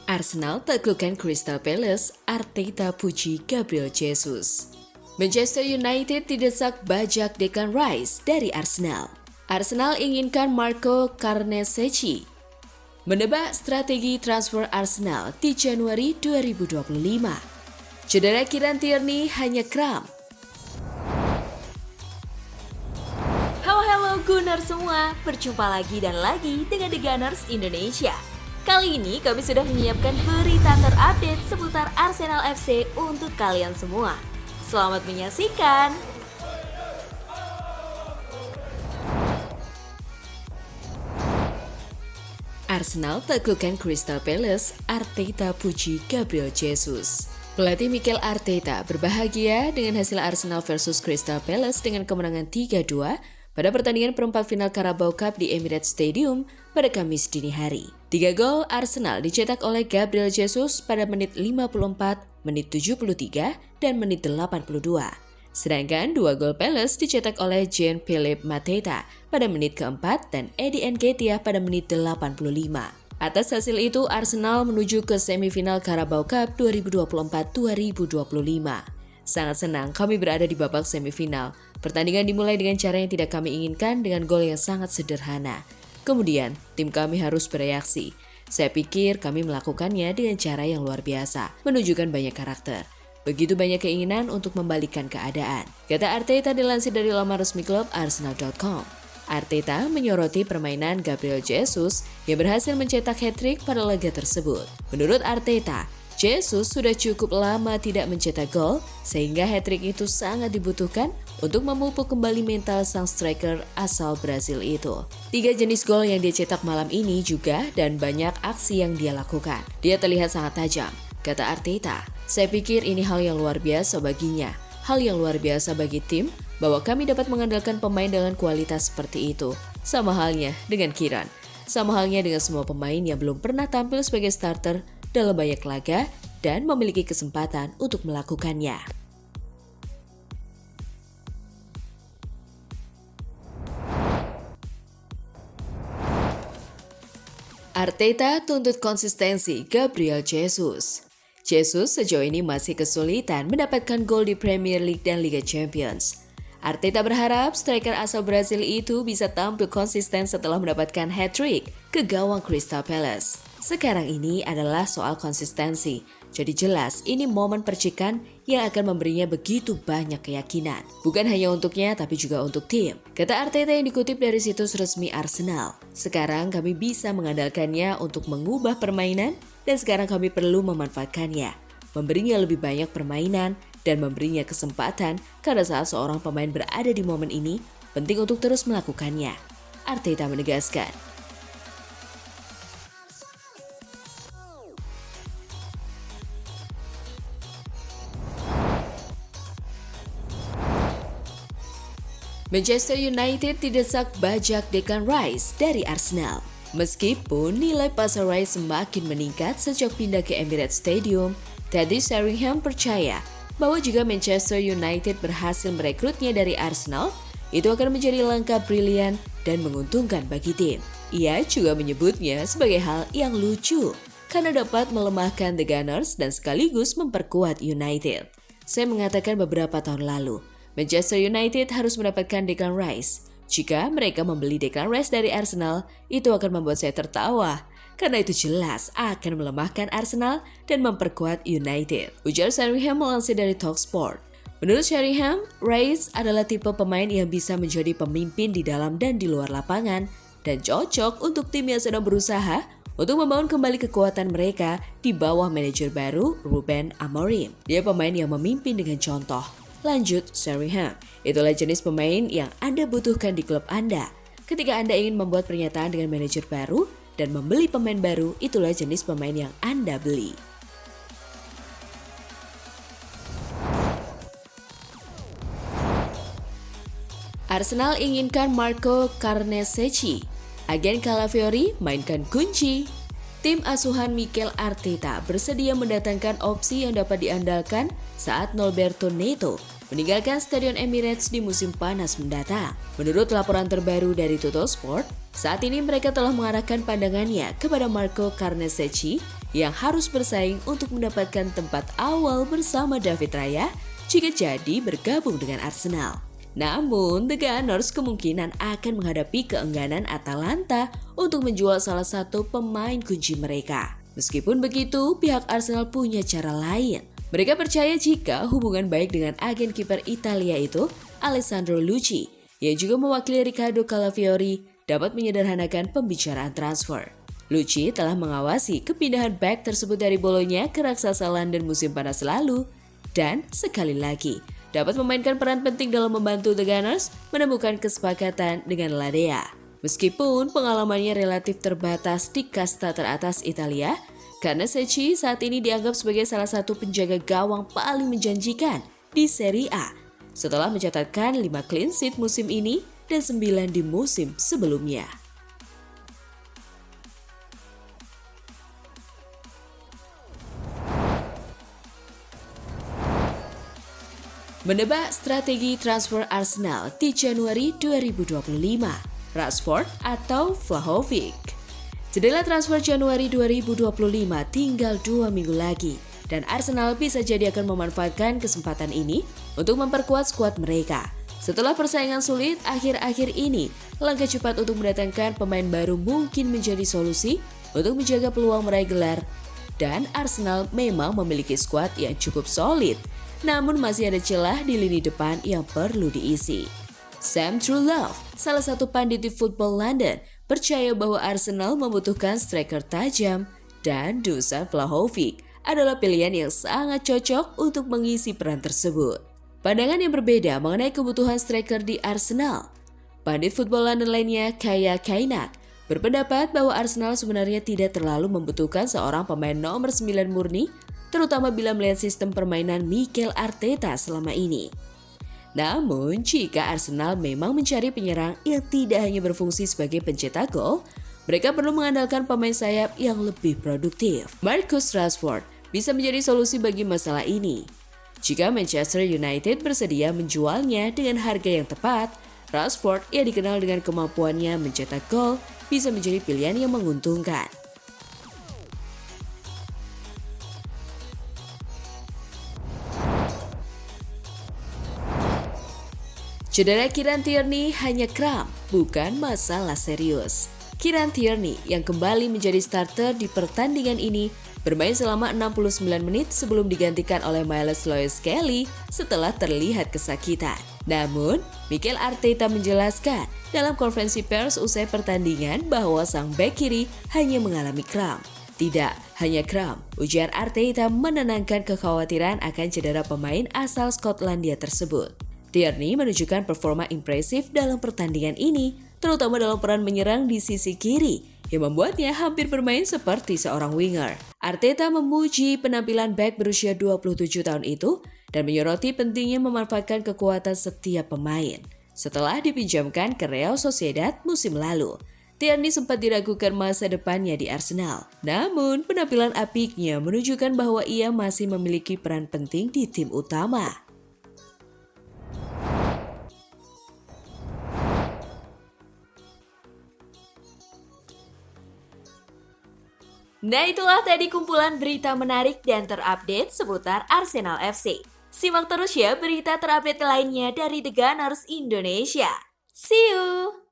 Arsenal taklukkan Crystal Palace, Arteta puji Gabriel Jesus. Manchester United didesak bajak Declan Rice dari Arsenal. Arsenal inginkan Marco Carnesecchi. Menebak strategi transfer Arsenal di Januari 2025. Cedera Kieran Tierney hanya kram. Halo Gunner semua, berjumpa lagi dan lagi dengan The Gunners Indonesia. Kali ini kami sudah menyiapkan berita terupdate seputar Arsenal FC untuk kalian semua. Selamat menyaksikan! Arsenal taklukkan Crystal Palace, Arteta puji Gabriel Jesus. Pelatih Mikel Arteta berbahagia dengan hasil Arsenal versus Crystal Palace dengan kemenangan 3-2 pada pertandingan perempat final Carabao Cup di Emirates Stadium pada Kamis dini hari. 3 gol Arsenal dicetak oleh Gabriel Jesus pada menit 54, menit 73, dan menit 82. Sedangkan 2 gol Palace dicetak oleh Jean-Philippe Mateta pada menit keempat dan Eddie Nketiah pada menit 85. Atas hasil itu, Arsenal menuju ke semifinal Carabao Cup 2024-2025. Sangat senang kami berada di babak semifinal. Pertandingan dimulai dengan cara yang tidak kami inginkan dengan gol yang sangat sederhana. Kemudian, tim kami harus bereaksi. Saya pikir kami melakukannya dengan cara yang luar biasa, menunjukkan banyak karakter. Begitu banyak keinginan untuk membalikkan keadaan, kata Arteta dilansir dari laman resmi klub Arsenal.com. Arteta menyoroti permainan Gabriel Jesus yang berhasil mencetak hat-trick pada laga tersebut. Menurut Arteta, Jesus sudah cukup lama tidak mencetak gol, sehingga hat-trick itu sangat dibutuhkan untuk memupuk kembali mental sang striker asal Brasil itu. 3 jenis gol yang dia cetak malam ini juga dan banyak aksi yang dia lakukan. Dia terlihat sangat tajam, kata Arteta. Saya pikir ini hal yang luar biasa baginya. Hal yang luar biasa bagi tim bahwa kami dapat mengandalkan pemain dengan kualitas seperti itu. Sama halnya dengan Kieran. Sama halnya dengan semua pemain yang belum pernah tampil sebagai starter dalam banyak laga dan memiliki kesempatan untuk melakukannya. Arteta tuntut konsistensi Gabriel Jesus. Jesus sejauh ini masih kesulitan mendapatkan gol di Premier League dan Liga Champions. Arteta berharap striker asal Brasil itu bisa tampil konsisten setelah mendapatkan hat-trick ke gawang Crystal Palace. Sekarang ini adalah soal konsistensi, jadi jelas ini momen percikan yang akan memberinya begitu banyak keyakinan. Bukan hanya untuknya tapi juga untuk tim. Kata Arteta yang dikutip dari situs resmi Arsenal. Sekarang kami bisa mengandalkannya untuk mengubah permainan dan sekarang kami perlu memanfaatkannya. Memberinya lebih banyak permainan dan memberinya kesempatan karena saat seorang pemain berada di momen ini, penting untuk terus melakukannya. Arteta menegaskan. Manchester United didesak bajak Declan Rice dari Arsenal. Meskipun nilai pasar Rice semakin meningkat sejak pindah ke Emirates Stadium, Teddy Sheringham percaya bahwa jika Manchester United berhasil merekrutnya dari Arsenal, itu akan menjadi langkah brilian dan menguntungkan bagi tim. Ia juga menyebutnya sebagai hal yang lucu karena dapat melemahkan The Gunners dan sekaligus memperkuat United. Saya mengatakan beberapa tahun lalu, Manchester United harus mendapatkan Declan Rice. Jika mereka membeli Declan Rice dari Arsenal, itu akan membuat saya tertawa. Karena itu jelas akan melemahkan Arsenal dan memperkuat United. Ujar Sheringham melansir dari TalkSport. Menurut Sheringham, Rice adalah tipe pemain yang bisa menjadi pemimpin di dalam dan di luar lapangan dan cocok untuk tim yang sedang berusaha untuk membangun kembali kekuatan mereka di bawah manajer baru Ruben Amorim. Dia pemain yang memimpin dengan contoh. Lanjut Sheringham, itulah jenis pemain yang Anda butuhkan di klub Anda. Ketika Anda ingin membuat pernyataan dengan manajer baru dan membeli pemain baru, itulah jenis pemain yang Anda beli. Arsenal inginkan Marco Carnesecchi. Agen Calafiori mainkan kunci. Tim asuhan Mikel Arteta bersedia mendatangkan opsi yang dapat diandalkan saat Norberto Neto meninggalkan Stadion Emirates di musim panas mendatang. Menurut laporan terbaru dari Tuttosport, saat ini mereka telah mengarahkan pandangannya kepada Marco Carnesecchi yang harus bersaing untuk mendapatkan tempat awal bersama David Raya jika jadi bergabung dengan Arsenal. Namun, The Gunners kemungkinan akan menghadapi keengganan Atalanta untuk menjual salah satu pemain kunci mereka. Meskipun begitu, pihak Arsenal punya cara lain. Mereka percaya jika hubungan baik dengan agen kiper Italia itu, Alessandro Lucci, yang juga mewakili Riccardo Calafiori, dapat menyederhanakan pembicaraan transfer. Lucci telah mengawasi kepindahan bek tersebut dari Bologna ke raksasa London musim panas lalu, dan sekali lagi, dapat memainkan peran penting dalam membantu The Gunners menemukan kesepakatan dengan Ladea. Meskipun pengalamannya relatif terbatas di kasta teratas Italia, karena Secchi saat ini dianggap sebagai salah satu penjaga gawang paling menjanjikan di Serie A setelah mencatatkan 5 clean sheet musim ini dan 9 di musim sebelumnya. Menebak strategi transfer Arsenal di Januari 2025, Rashford atau Vlahovic. Jendela transfer Januari 2025 tinggal 2 minggu lagi dan Arsenal bisa jadi akan memanfaatkan kesempatan ini untuk memperkuat skuad mereka. Setelah persaingan sulit akhir-akhir ini, langkah cepat untuk mendatangkan pemain baru mungkin menjadi solusi untuk menjaga peluang meraih gelar. Dan Arsenal memang memiliki skuad yang cukup solid, namun masih ada celah di lini depan yang perlu diisi. Sam Truelove, salah satu pandit di Football London, percaya bahwa Arsenal membutuhkan striker tajam dan Dusan Vlahovic adalah pilihan yang sangat cocok untuk mengisi peran tersebut. Pandangan yang berbeda mengenai kebutuhan striker di Arsenal. Pandit Football London lainnya, Kaya Kainak, berpendapat bahwa Arsenal sebenarnya tidak terlalu membutuhkan seorang pemain nomor 9 murni, terutama bila melihat sistem permainan Mikel Arteta selama ini. Namun, jika Arsenal memang mencari penyerang yang tidak hanya berfungsi sebagai pencetak gol, mereka perlu mengandalkan pemain sayap yang lebih produktif. Marcus Rashford bisa menjadi solusi bagi masalah ini. Jika Manchester United bersedia menjualnya dengan harga yang tepat, Rashford yang dikenal dengan kemampuannya mencetak gol bisa menjadi pilihan yang menguntungkan. Cedera Kieran Tierney hanya kram, bukan masalah serius. Kieran Tierney yang kembali menjadi starter di pertandingan ini bermain selama 69 menit sebelum digantikan oleh Miles Lewis-Kelly setelah terlihat kesakitan. Namun, Mikel Arteta menjelaskan dalam konferensi pers usai pertandingan bahwa sang bek kiri hanya mengalami kram. Tidak hanya kram, ujar Arteta menenangkan kekhawatiran akan cedera pemain asal Skotlandia tersebut. Tierney menunjukkan performa impresif dalam pertandingan ini, terutama dalam peran menyerang di sisi kiri, yang membuatnya hampir bermain seperti seorang winger. Arteta memuji penampilan bek berusia 27 tahun itu dan menyoroti pentingnya memanfaatkan kekuatan setiap pemain. Setelah dipinjamkan ke Real Sociedad musim lalu, Tierney sempat diragukan masa depannya di Arsenal. Namun, penampilan apiknya menunjukkan bahwa ia masih memiliki peran penting di tim utama. Nah, itulah tadi kumpulan berita menarik dan terupdate seputar Arsenal FC. Simak terus ya berita terupdate lainnya dari The Gunners Indonesia. See you!